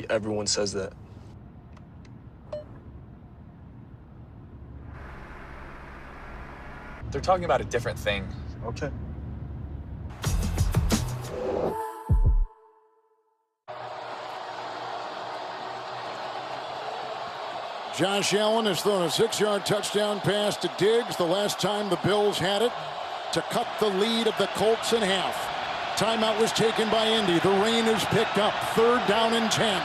Everyone says that. They're talking about a different thing. Okay. Josh Allen has thrown a 6-yard touchdown pass to Diggs the last time the Bills had it to cut the lead of the Colts in half. Timeout was taken by Indy. The rain is picked up. 3rd down and 10.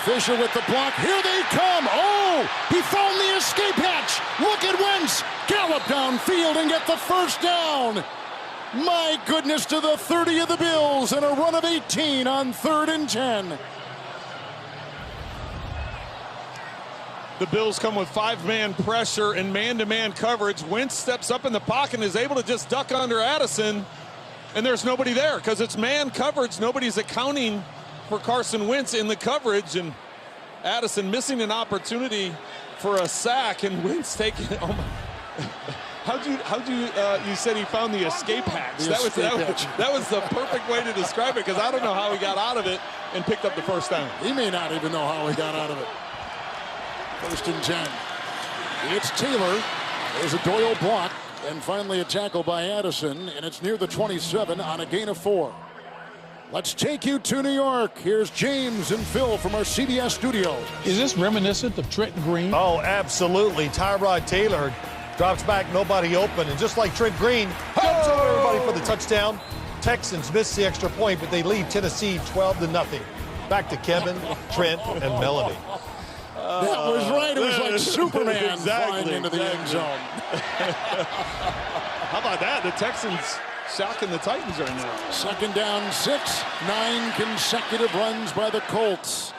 Fisher with the block. Here they come. Oh, he found the escape hatch. Look at Wentz. Gallop downfield and get the first down. My goodness, to the 30 of the Bills and a run of 18 on 3rd and 10. The Bills come with 5-man pressure and man-to-man coverage. Wentz steps up in the pocket and is able to just duck under Addison, and there's nobody there because it's man coverage. Nobody's accounting for Carson Wentz in the coverage, and Addison missing an opportunity for a sack, and Wentz taking it. Oh my. You said he found the escape hatch. That was the perfect way to describe it, because I don't know how he got out of it and picked up the first down. He may not even know how he got out of it. 1st and 10. It's Taylor. There's a Doyle block, and finally a tackle by Addison, and it's near the 27 on a gain of 4. Let's take you to New York. Here's James and Phil from our CBS studio. Is this reminiscent of Trent Green? Oh, absolutely. Tyrod Taylor drops back, nobody open, and just like Trent Green, jumps over everybody for the touchdown. Texans miss the extra point, but they lead Tennessee 12-0. Back to Kevin, Trent, and Melanie. That was right. It was like Superman flying into the end zone. How about that? The Texans shocking the Titans right now. 2nd down, 6. 9 consecutive runs by the Colts.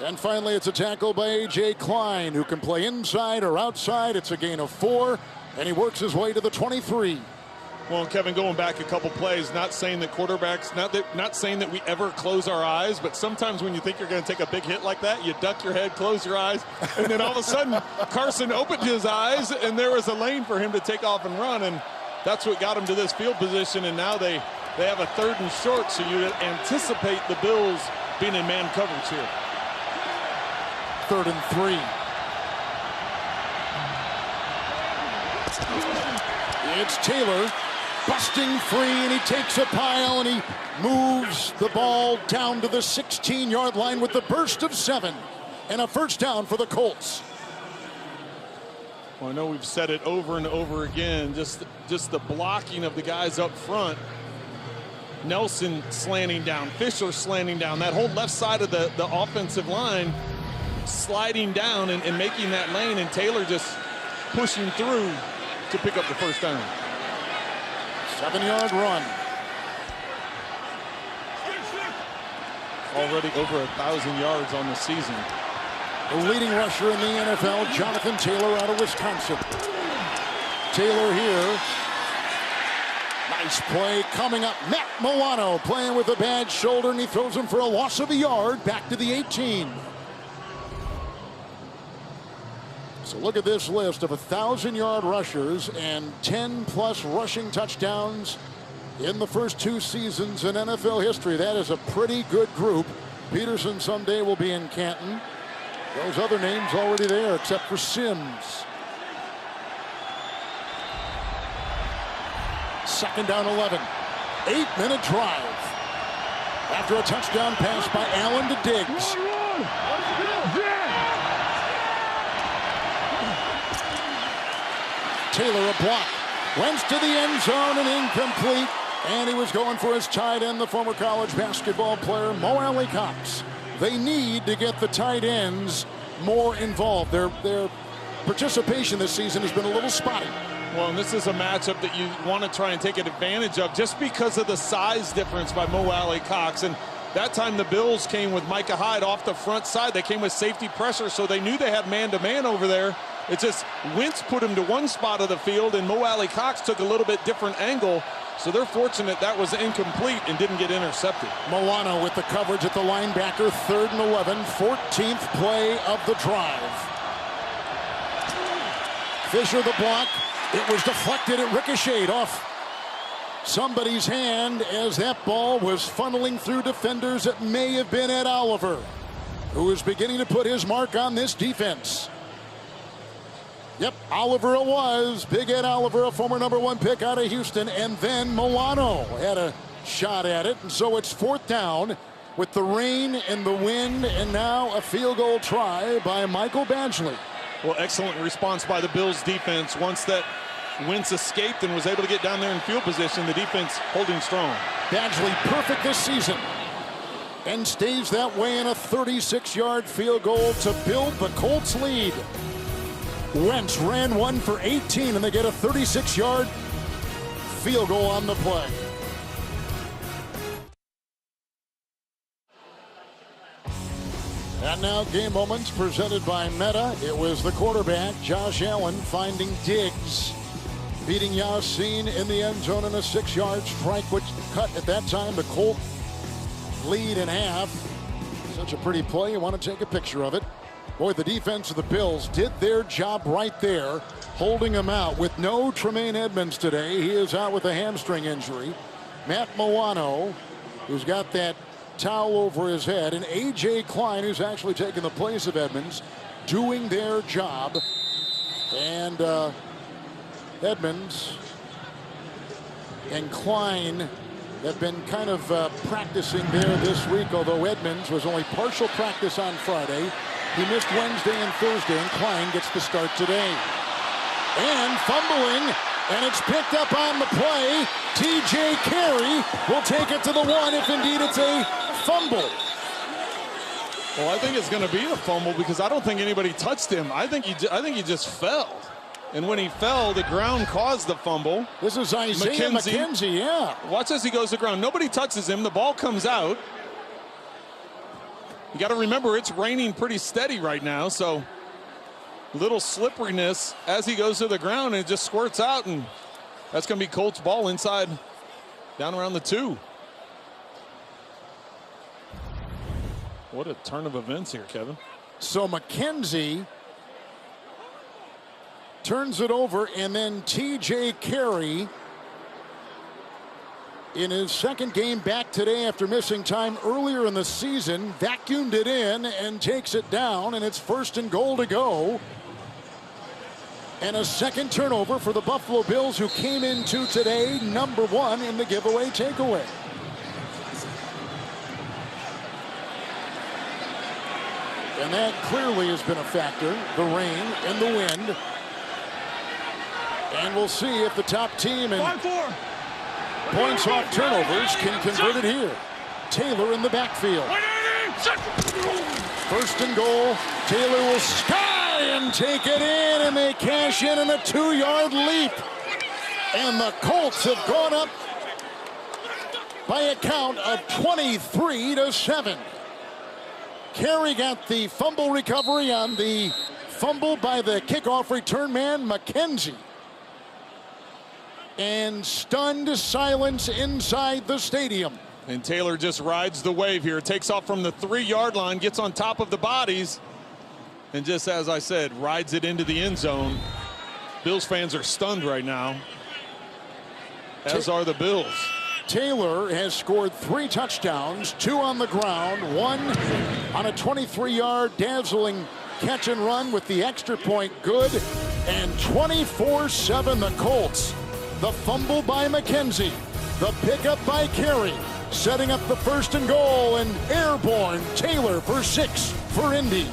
And finally, it's a tackle by A.J. Klein, who can play inside or outside. It's a gain of 4, and he works his way to the 23. Well, Kevin, going back a couple plays, not saying that quarterbacks, not saying that we ever close our eyes, but sometimes when you think you're going to take a big hit like that, you duck your head, close your eyes, and then all of a sudden, Carson opened his eyes, and there was a lane for him to take off and run, and that's what got him to this field position, and now they have a 3rd and short, so you anticipate the Bills being in man coverage here. 3rd and 3. It's Taylor busting free, and he takes a pile, and he moves the ball down to the 16-yard line with the burst of 7 and a 1st down for the Colts. Well, I know we've said it over and over again, just the blocking of the guys up front. Nelson slanting down, Fisher slanting down, that whole left side of the offensive line sliding down and making that lane, and Taylor just pushing through to pick up the 1st down. 7-yard run. Already over 1,000 yards on the season. The leading rusher in the NFL, Jonathan Taylor out of Wisconsin. Taylor here. Nice play coming up. Matt Milano playing with a bad shoulder, and he throws him for a loss of a yard back to the 18. So look at this list of 1,000-yard rushers and 10-plus rushing touchdowns in the first 2 seasons in NFL history. That is a pretty good group. Peterson someday will be in Canton. Those other names already there, except for Sims. 2nd down, 11. 8-minute drive. After a touchdown pass by Allen to Diggs. Taylor a block. Wentz to the end zone and incomplete. And he was going for his tight end, the former college basketball player, Mo Alley-Cox. They need to get the tight ends more involved. Their participation this season has been a little spotty. Well, and this is a matchup that you want to try and take advantage of just because of the size difference by Mo Alley-Cox. And that time the Bills came with Micah Hyde off the front side. They came with safety pressure, so they knew they had man-to-man over there. It's just Wentz put him to one spot of the field, and Mo Alley-Cox took a little bit different angle. So they're fortunate that was incomplete and didn't get intercepted. Milano with the coverage at the linebacker, 3rd and 11, 14th play of the drive. Fisher the block. It was deflected. It ricocheted off somebody's hand as that ball was funneling through defenders. It may have been Ed Oliver, who is beginning to put his mark on this defense. Yep, Oliver it was. Big Ed Oliver, a former #1 pick out of Houston. And then Milano had a shot at it. And so it's 4th down with the rain and the wind, and now a field goal try by Michael Badgley. Well, excellent response by the Bills defense. Once that Wentz escaped and was able to get down there in field position, the defense holding strong. Badgley perfect this season and stays that way in a 36-yard field goal to build the Colts lead. Wentz ran one for 18, and they get a 36-yard field goal on the play. And now game moments presented by Meta. It was the quarterback, Josh Allen, finding Diggs, beating Yassine in the end zone in a 6-yard strike, which cut at that time the Colt lead in half. Such a pretty play. You want to take a picture of it. Boy, the defense of the Bills did their job right there, holding him out with no Tremaine Edmonds today. He is out with a hamstring injury. Matt Milano, who's got that towel over his head, and A.J. Klein, who's actually taken the place of Edmonds, doing their job. And Edmonds and Klein have been kind of practicing there this week, although Edmonds was only partial practice on Friday. He missed Wednesday and Thursday, and Klein gets the start today. And fumbling, and it's picked up on the play. T.J. Carey will take it to the 1 if indeed it's a fumble. Well, I think it's going to be a fumble because I don't think anybody touched him. I think he just fell. And when he fell, the ground caused the fumble. This is Isaiah McKenzie, yeah. Watch as he goes to the ground. Nobody touches him. The ball comes out. You got to remember, it's raining pretty steady right now, so little slipperiness as he goes to the ground, and it just squirts out, and that's going to be Colts ball inside, down around the 2. What a turn of events here, Kevin. So McKenzie turns it over, and then T.J. Carey, in his second game back today after missing time earlier in the season, vacuumed it in and takes it down, and it's 1st and goal to go. And a second turnover for the Buffalo Bills, who came into today #1 in the giveaway takeaway. And that clearly has been a factor, the rain and the wind. And we'll see if the top team in points off turnovers can convert it here. Taylor in the backfield. 1st and goal. Taylor will sky and take it in, and they cash in a 2-yard leap. And the Colts have gone up by a count of 23-7. Carey got the fumble recovery on the fumble by the kickoff return man, McKenzie. And stunned silence inside the stadium. And Taylor just rides the wave here. Takes off from the 3-yard line, gets on top of the bodies, and just as I said, rides it into the end zone. Bills fans are stunned right now, as are the Bills. Taylor has scored 3 touchdowns, 2 on the ground, 1 on a 23-yard dazzling catch and run with the extra point good, and 24-7 the Colts. The fumble by McKenzie, the pickup by Carey, setting up the 1st and goal, and airborne Taylor for 6 for Indy.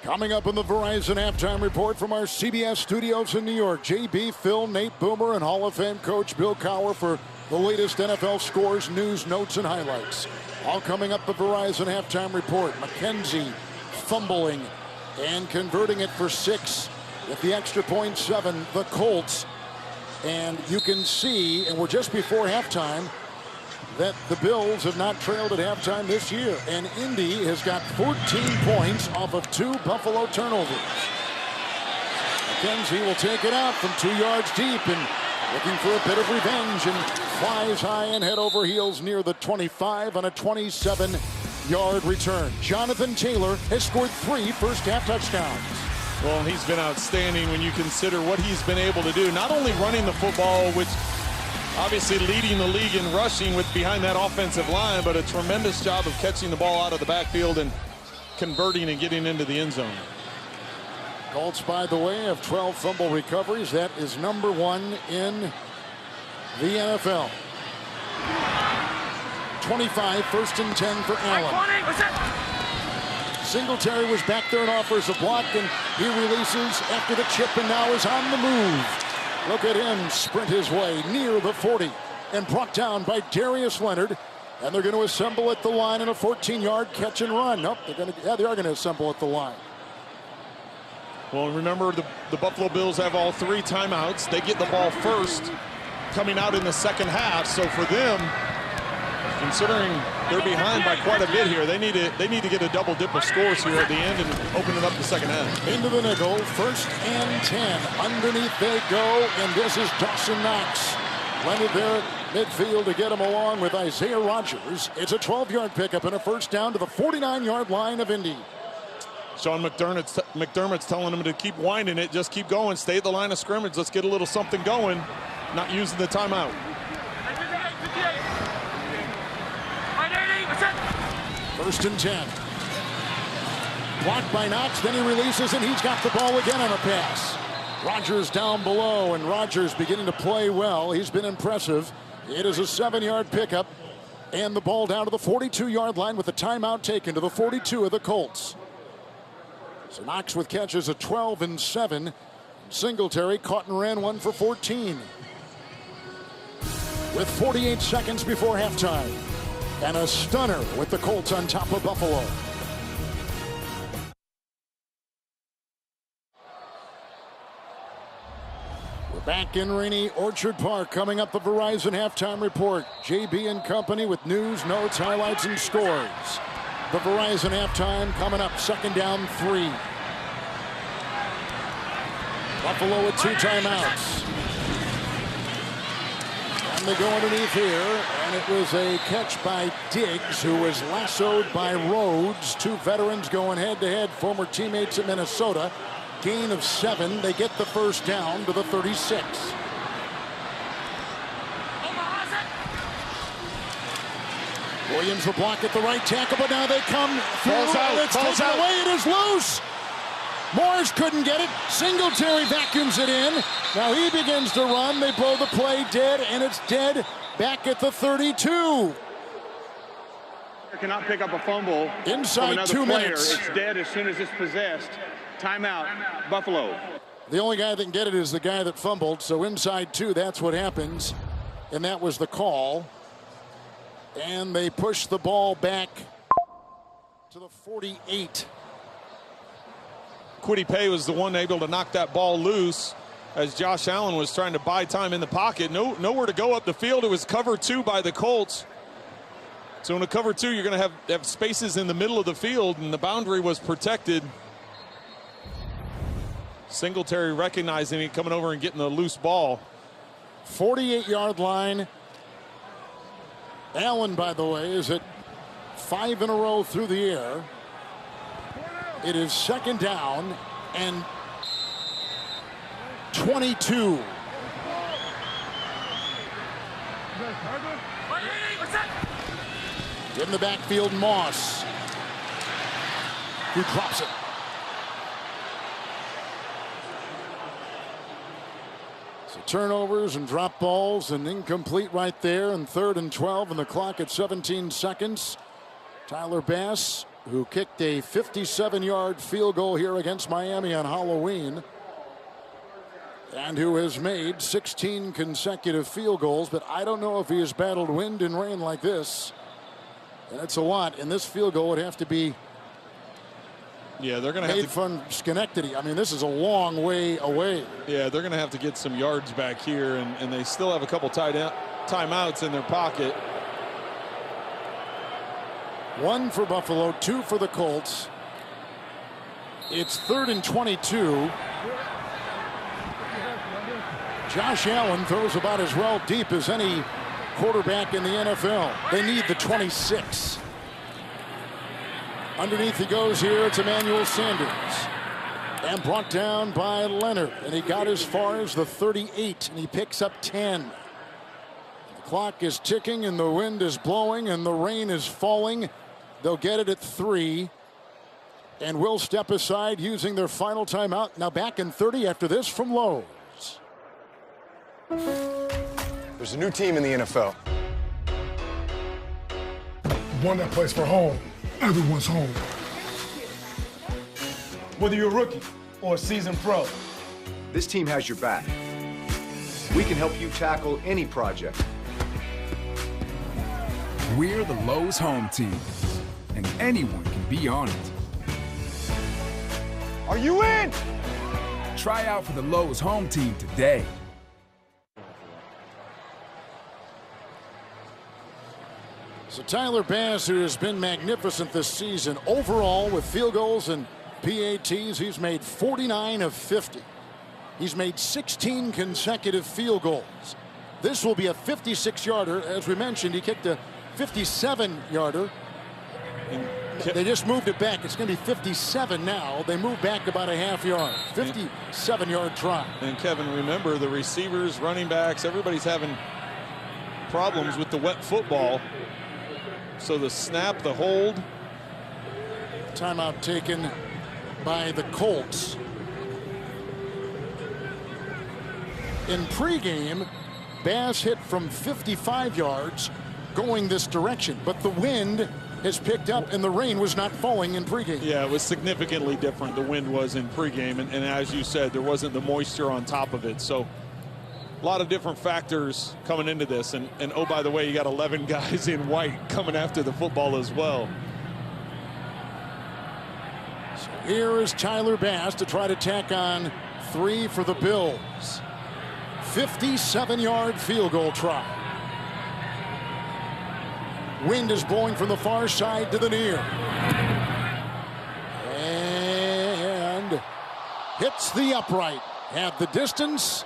Coming up in the Verizon halftime report from our CBS studios in New York, JB, Phil, Nate Boomer, and Hall of Fame coach Bill Cowher for the latest NFL scores, news, notes, and highlights. All coming up the Verizon halftime report. McKenzie fumbling and converting it for 6 at the extra point 7, the Colts. And you can see, and we're just before halftime, that the Bills have not trailed at halftime this year. And Indy has got 14 points off of 2 Buffalo turnovers. McKenzie will take it out from 2 yards deep and looking for a bit of revenge, and flies high and head over heels near the 25 on a 27-yard return. Jonathan Taylor has scored 3 first-half touchdowns. Well, he's been outstanding when you consider what he's been able to do. Not only running the football, which obviously leading the league in rushing with behind that offensive line, but a tremendous job of catching the ball out of the backfield and converting and getting into the end zone. Colts, by the way, have 12 fumble recoveries. That is #1 in the NFL. 25, 1st and 10 for Allen. Singletary was back there and offers a block, and he releases after the chip and now is on the move. Look at him sprint his way near the 40 and brought down by Darius Leonard. And they're going to assemble at the line in a 14-yard catch and run. Nope, they are going to assemble at the line. Well, remember the Buffalo Bills have all 3 timeouts. They get the ball first coming out in the second half. So for them, considering they're behind by quite a bit here, they need to get a double dip of scores here at the end and open it up the second half. Into the nickel, 1st and 10. Underneath they go, and this is Dawson Knox. Landed there at midfield to get him along with Isaiah Rodgers. It's a 12-yard pickup and a 1st down to the 49-yard line of Indy. Sean McDermott's telling him to keep winding it, just keep going, stay at the line of scrimmage, let's get a little something going, not using the timeout. 1st and 10. Blocked by Knox, then he releases, and he's got the ball again on a pass. Rodgers down below, and Rodgers beginning to play well. He's been impressive. It is a 7-yard pickup, and the ball down to the 42-yard line with the timeout taken to the 42 of the Colts. So Knox with catches of 12 and 7. Singletary caught and ran 1 for 14. With 48 seconds before halftime. And a stunner with the Colts on top of Buffalo. We're back in rainy Orchard Park. Coming up, the Verizon halftime report. JB and company with news, notes, highlights, and scores. The Verizon halftime coming up, 2nd down 3. Buffalo with 2 timeouts. And they go underneath here, and it was a catch by Diggs, who was lassoed by Rhodes. 2 veterans going head-to-head, former teammates at Minnesota. Gain of 7. They get the 1st down to the 36. Williams will block at the right tackle, but now they come. Falls out. It's taken away. It is loose. Morris couldn't get it. Singletary vacuums it in. Now he begins to run. They blow the play dead, and it's dead back at the 32. Cannot pick up a fumble inside 2 minutes. It's dead as soon as it's possessed. Timeout, Buffalo. The only guy that can get it is the guy that fumbled. So inside 2, that's what happens. And that was the call. And they push the ball back to the 48. Kwity Paye was the one able to knock that ball loose as Josh Allen was trying to buy time in the pocket. Nowhere to go up the field. It was cover 2 by the Colts. So in a cover 2, you're going to have spaces in the middle of the field, and the boundary was protected. Singletary recognizing it, coming over and getting the loose ball. 48-yard line. Allen, by the way, is at 5 in a row through the air. It is 2nd down and 22. In the backfield, Moss. He drops it. So turnovers and drop balls and incomplete right there, and 3rd and 12 and the clock at 17 seconds. Tyler Bass, who kicked a 57-yard field goal here against Miami on Halloween, and who has made 16 consecutive field goals, but I don't know if he has battled wind and rain like this. And it's a lot, and this field goal would have to be they're going to have made from Schenectady. I mean, this is a long way away. Yeah, they're going to have to get some yards back here, and they still have a couple timeouts in their pocket. 1 for Buffalo, 2 for the Colts. It's 3rd and 22. Josh Allen throws about as well deep as any quarterback in the NFL. They need the 26. Underneath he goes here. It's Emmanuel Sanders. And brought down by Leonard. And he got as far as the 38, and he picks up 10. The clock is ticking, and the wind is blowing, and the rain is falling. They'll get it at 3. And will step aside using their final timeout. Now back in 30 after this from Lowe's. There's a new team in the NFL. One that plays for home. Everyone's home. Whether you're a rookie or a seasoned pro, This team has your back. We can help you tackle any project. We're the Lowe's home team, and anyone can be on it. are you in? Try out for the Lowe's home team today. So Tyler Bass, who has been magnificent this season overall with field goals and PATs, he's made 49 of 50. He's made 16 consecutive field goals. This will be a 56-yarder. As we mentioned, he kicked a 57-yarder. They just moved it back. It's going to be 57 now. They moved back about a half yard. 57-yard try. And Kevin, remember the receivers, running backs, everybody's having problems with the wet football. So the snap, the hold. Timeout taken by the Colts. In pregame, Bass hit from 55 yards going this direction, but the wind has picked up and the rain was not falling in pregame. Yeah, it was significantly different. The wind was in pregame, and as you said, there wasn't the moisture on top of it. So a lot of different factors coming into this. And oh, by the way, you got 11 guys in white coming after the football as well. So here is Tyler Bass to try to tack on 3 for the Bills. 57-yard field goal try. Wind is blowing from the far side to the near. And hits the upright. Had the distance,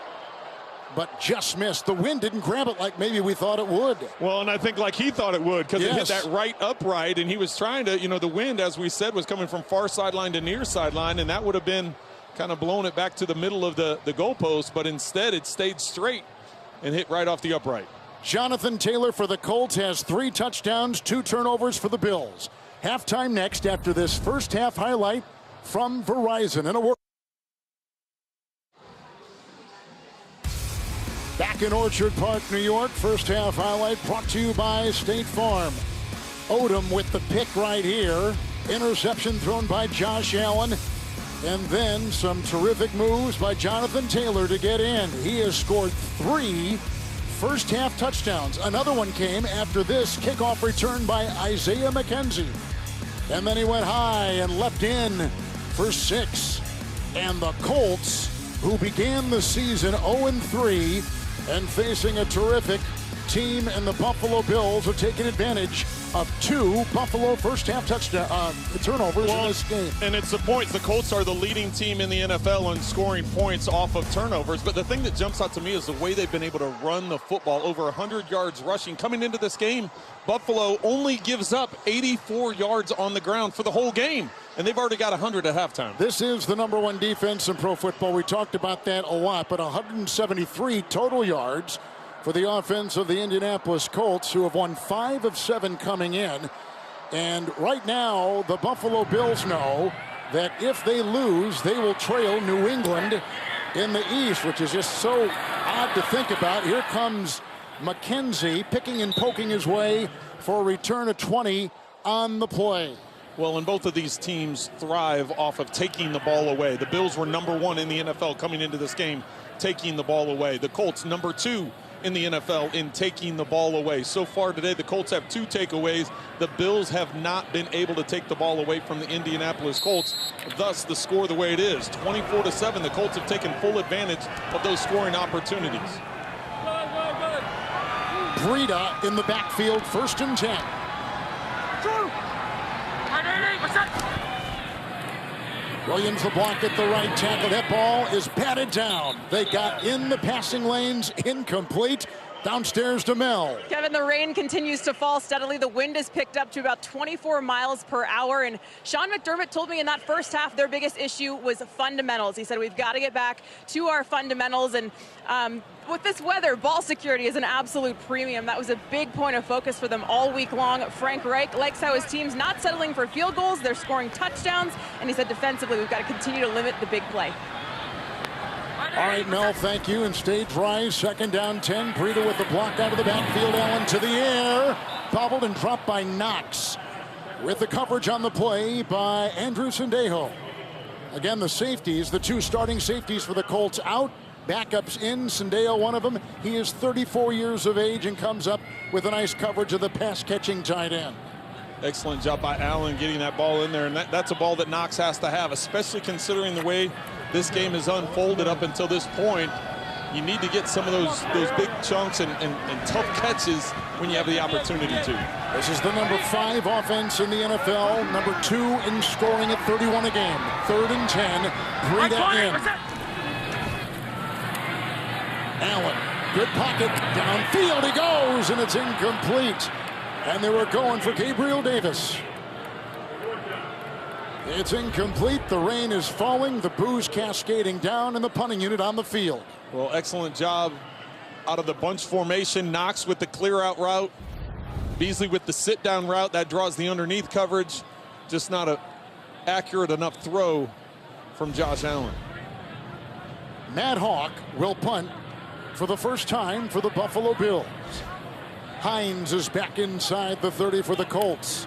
but just missed. The wind didn't grab it like maybe we thought it would. Well, and I think like he thought it would, because it hit that right upright, and he was trying to, the wind, as we said, was coming from far sideline to near sideline, and that would have been kind of blown it back to the middle of the goalpost, but instead it stayed straight and hit right off the upright. Jonathan Taylor for the Colts has 3 touchdowns, 2 turnovers for the Bills. Halftime next after this first half highlight from Verizon. And back in Orchard Park, New York, first half highlight brought to you by State Farm. Odom with the pick right here. Interception thrown by Josh Allen. And then some terrific moves by Jonathan Taylor to get in. He has scored 3 first half touchdowns. Another one came after this kickoff return by Isaiah McKenzie. And then he went high and leapt in for 6. And the Colts, who began the season 0-3 and facing a terrific team, and the Buffalo Bills are taking advantage of 2 Buffalo first half touchdown turnovers in this game. And it's the points. The Colts are the leading team in the NFL on scoring points off of turnovers. But the thing that jumps out to me is the way they've been able to run the football. Over 100 yards rushing. Coming into this game, Buffalo only gives up 84 yards on the ground for the whole game. And they've already got 100 at halftime. This is the #1 defense in pro football. We talked about that a lot, but 173 total yards for the offense of the Indianapolis Colts, who have won 5 of 7 coming in. And right now, the Buffalo Bills know that if they lose, they will trail New England in the East, which is just so odd to think about. Here comes McKenzie picking and poking his way for a return of 20 on the play. Well, and both of these teams thrive off of taking the ball away. The Bills were #1 in the NFL coming into this game, taking the ball away. The Colts #2 in the NFL in taking the ball away. So far today, the Colts have 2 takeaways. The Bills have not been able to take the ball away from the Indianapolis Colts. Thus, the score the way it is, 24-7. The Colts have taken full advantage of those scoring opportunities. Breida in the backfield, 1st and 10. Williams the block at the right tackle. That ball is batted down. They got in the passing lanes, incomplete. Downstairs to Mel. Kevin, the rain continues to fall steadily. The wind has picked up to about 24 miles per hour. And Sean McDermott told me in that first half their biggest issue was fundamentals. He said, we've got to get back to our fundamentals. And with this weather, ball security is an absolute premium. That was a big point of focus for them all week long. Frank Reich likes how his team's not settling for field goals. They're scoring touchdowns. And he said defensively, we've got to continue to limit the big play. All right, Mel, thank you. And stage rise, 2nd down 10. Breida with the block out of the backfield. Allen to the air. Bobbled and dropped by Knox. With the coverage on the play by Andrew Sendejo. Again, the safeties, the 2 starting safeties for the Colts out. Backups in. Sendejo, one of them. He is 34 years of age and comes up with a nice coverage of the pass-catching tight end. Excellent job by Allen getting that ball in there. And that's a ball that Knox has to have, especially considering the way this game is unfolded up until this point. You need to get some of those big chunks and tough catches when you have the opportunity to. This is the number 5 offense in the NFL, number 2 in scoring at 31 a game. 3rd and 10, Breida in. Allen, good pocket, downfield he goes, and it's incomplete. And they were going for Gabriel Davis. It's incomplete. The rain is falling, the booze cascading down, and the punting unit on the field. Well, excellent job out of the bunch formation. Knox with the clear out route. Beasley with the sit down route. That draws the underneath coverage. Just not an accurate enough throw from Josh Allen. Matt Hawk will punt for the first time for the Buffalo Bills. Hines is back inside the 30 for the Colts.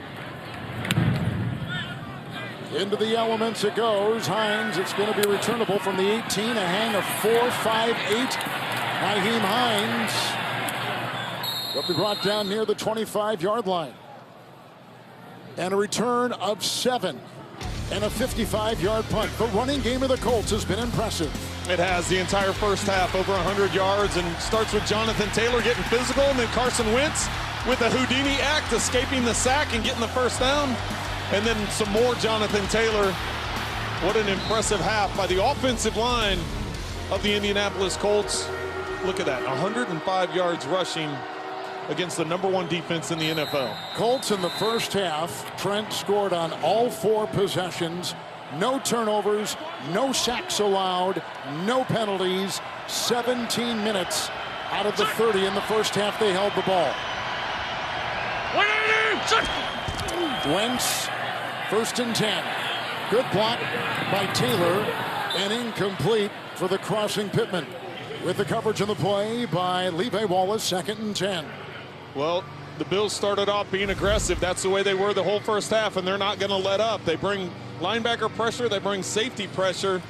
Into the elements it goes. Hines, it's going to be returnable from the 18. A hang of 4-5-8. Nyheim Hines will be brought down near the 25-yard line. And a return of 7 and a 55-yard punt. The running game of the Colts has been impressive. It has the entire first half, over 100 yards, and starts with Jonathan Taylor getting physical, and then Carson Wentz with a Houdini act, escaping the sack and getting the first down. And then some more Jonathan Taylor. What an impressive half by the offensive line of the Indianapolis Colts. Look at that, 105 yards rushing against the number 1 defense in the NFL. Colts in the first half, Trent scored on all 4 possessions. No turnovers, no sacks allowed, no penalties. 17 minutes out of the 30 in the first half they held the ball. Wentz, 1st and 10. Good block by Taylor and incomplete for the crossing Pittman. With the coverage on the play by Levi Wallace, 2nd and 10. Well, the Bills started off being aggressive. That's the way they were the whole first half, and they're not going to let up. They bring linebacker pressure, they bring safety pressure.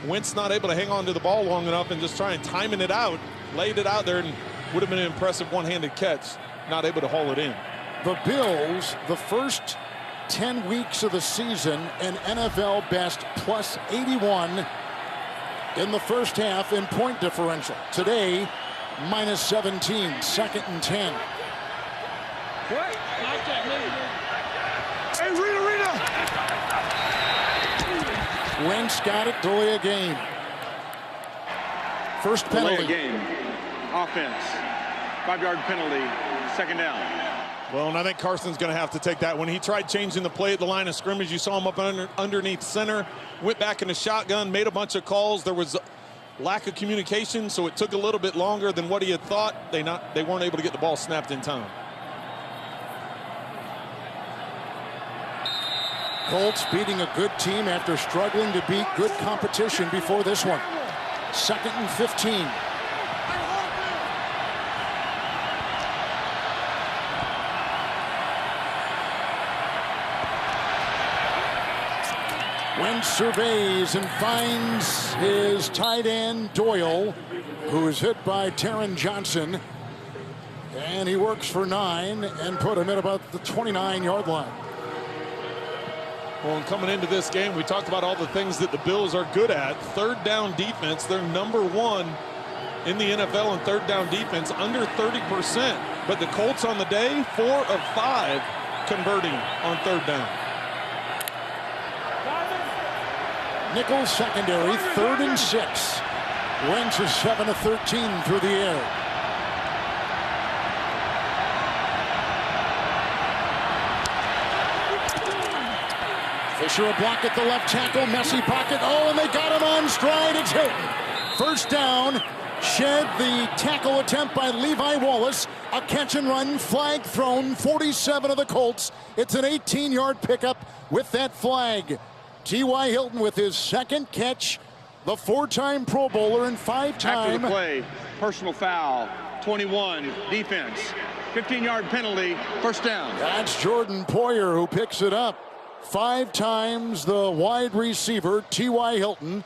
Wentz not able to hang on to the ball long enough and just trying timing it out, laid it out there, and would have been an impressive one-handed catch. Not able to haul it in. The Bills, the first 10 weeks of the season, an NFL best plus 81 in the first half in point differential. Today, minus 17, 2nd and 10. Hey, Rita! Wentz got it, delay a game. First penalty. Delay a game. Offense. 5-yard penalty. 2nd down. Well, and I think Carson's going to have to take that. When he tried changing the play at the line of scrimmage, you saw him up underneath center, went back in the shotgun, made a bunch of calls. There was lack of communication, so it took a little bit longer than what he had thought. They weren't able to get the ball snapped in time. Colts beating a good team after struggling to beat good competition before this one. 2nd and 15. Wentz surveys and finds his tight end Doyle, who is hit by Taron Johnson. And he works for 9 and put him at about the 29-yard line. Well, and coming into this game, we talked about all the things that the Bills are good at. 3rd down defense, they're number 1 in the NFL in 3rd down defense, under 30%. But the Colts on the day, 4 of 5 converting on 3rd down. Nickel secondary, 3rd and 6. Wentz is 7 of 13 through the air. Fisher a block at the left tackle, messy pocket. Oh, and they got him on stride. It's Hilton. First down. Shed the tackle attempt by Levi Wallace. A catch and run, flag thrown, 47 of the Colts. It's an 18-yard pickup with that flag. T.Y. Hilton with his second catch, the 4-time Pro Bowler and 5-time. After the play, personal foul, 21, defense. 15-yard penalty, first down. That's Jordan Poyer who picks it up. 5 times the wide receiver, T.Y. Hilton,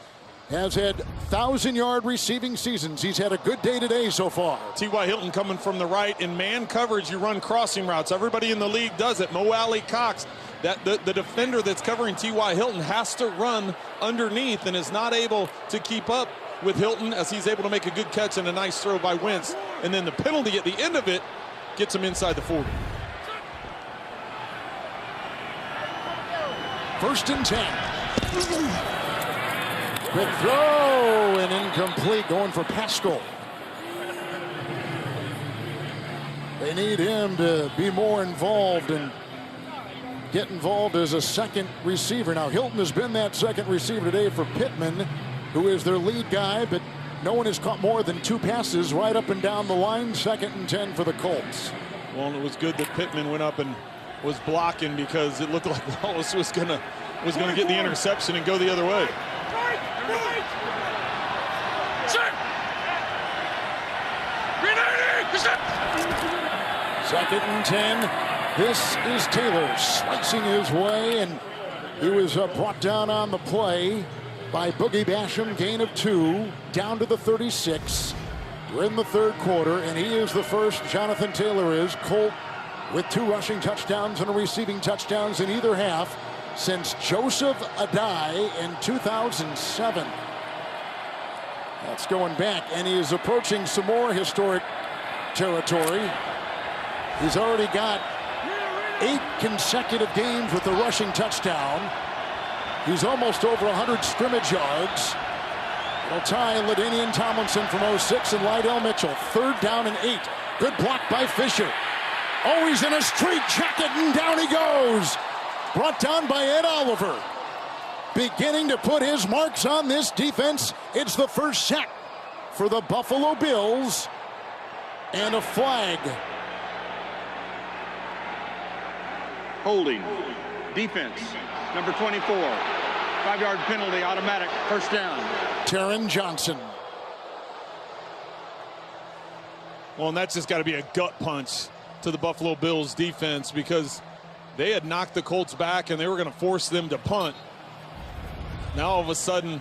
has had 1,000-yard receiving seasons. He's had a good day today so far. T.Y. Hilton coming from the right. In man coverage, you run crossing routes. Everybody in the league does it. Mo Alley Cox, the defender that's covering T.Y. Hilton has to run underneath and is not able to keep up with Hilton as he's able to make a good catch and a nice throw by Wentz. And then the penalty at the end of it gets him inside the 40. 1st and 10. Quick throw and incomplete, going for Pascal. They need him to be more involved and get involved as a second receiver. Now, Hilton has been that second receiver today for Pittman, who is their lead guy, but no one has caught more than 2 passes right up and down the line. 2nd and 10 for the Colts. Well, it was good that Pittman went up and was blocking because it looked like Wallace was gonna get the interception and go the other way. 2nd and 10. This is Taylor slicing his way, and he was brought down on the play by Boogie Basham. Gain of 2, down to the 36. We're in the 3rd quarter, and he is the first. Jonathan Taylor is. Colt with 2 rushing touchdowns and a receiving touchdowns in either half since Joseph Adai in 2007. That's going back, and he is approaching some more historic territory. He's already got 8 consecutive games with a rushing touchdown. He's almost over 100 scrimmage yards. It'll tie LaDainian Tomlinson from 06 and Lydell Mitchell. 3rd down and 8. Good block by Fisher. Oh, he's in a straight jacket, and down he goes. Brought down by Ed Oliver. Beginning to put his marks on this defense. It's the first sack for the Buffalo Bills. And a flag. Holding, defense, number 24. 5-yard penalty, automatic, first down. Taron Johnson. Well, and that's just got to be a gut punch to the Buffalo Bills defense because they had knocked the Colts back and they were going to force them to punt. Now all of a sudden,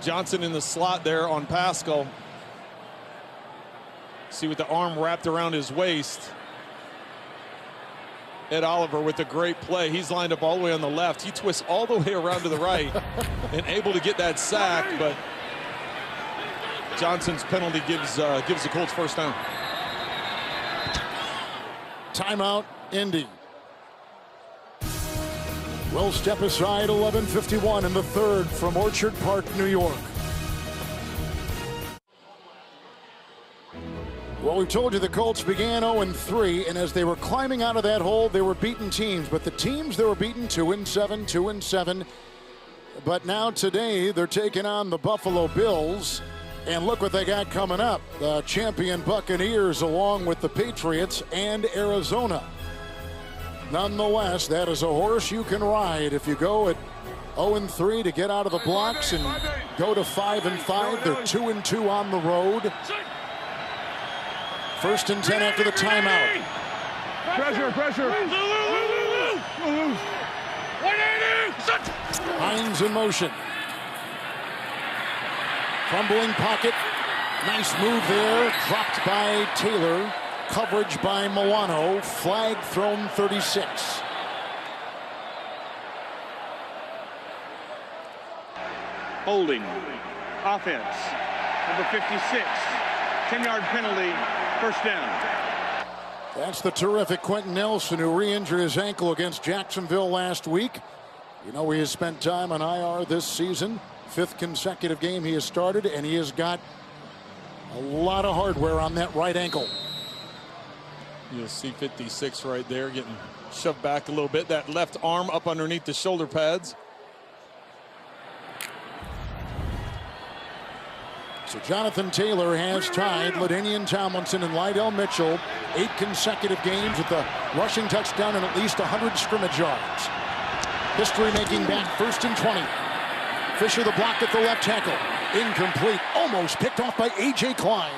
Johnson in the slot there on Pascal. See with the arm wrapped around his waist. Ed Oliver with a great play. He's lined up all the way on the left. He twists all the way around to the right and able to get that sack, but Johnson's penalty gives the Colts first down. Timeout, Indy. We'll step aside. 11:51 in the 3rd from Orchard Park, New York. Well, we told you the Colts began 0-3, and as they were climbing out of that hole, they were beating teams. But the teams they were beaten 2-7, 2-7. But now today, they're taking on the Buffalo Bills. And look what they got coming up. The champion Buccaneers along with the Patriots and Arizona. Nonetheless, that is a horse you can ride. If you go at 0-3 to get out of the blocks and go to 5-5, they're 2-2 on the road. 1st and 10 after the timeout. Pressure. Hines in motion. Crumbling pocket. Nice move there. Dropped by Taylor. Coverage by Milano. Flag thrown 36. Holding, offense, number 56. 10-yard penalty, first down. That's the terrific Quentin Nelson, who re-injured his ankle against Jacksonville last week. You know, he has spent time on IR this season. 5th consecutive game he has started, and he has got a lot of hardware on that right ankle. You'll see 56 right there getting shoved back a little bit. That left arm up underneath the shoulder pads. So Jonathan Taylor has tied LaDainian Tomlinson and Lydell Mitchell 8 consecutive games with a rushing touchdown and at least 100 scrimmage yards. History-making back, 1st and 20. Fisher the block at the left tackle. Incomplete, almost picked off by A.J. Klein.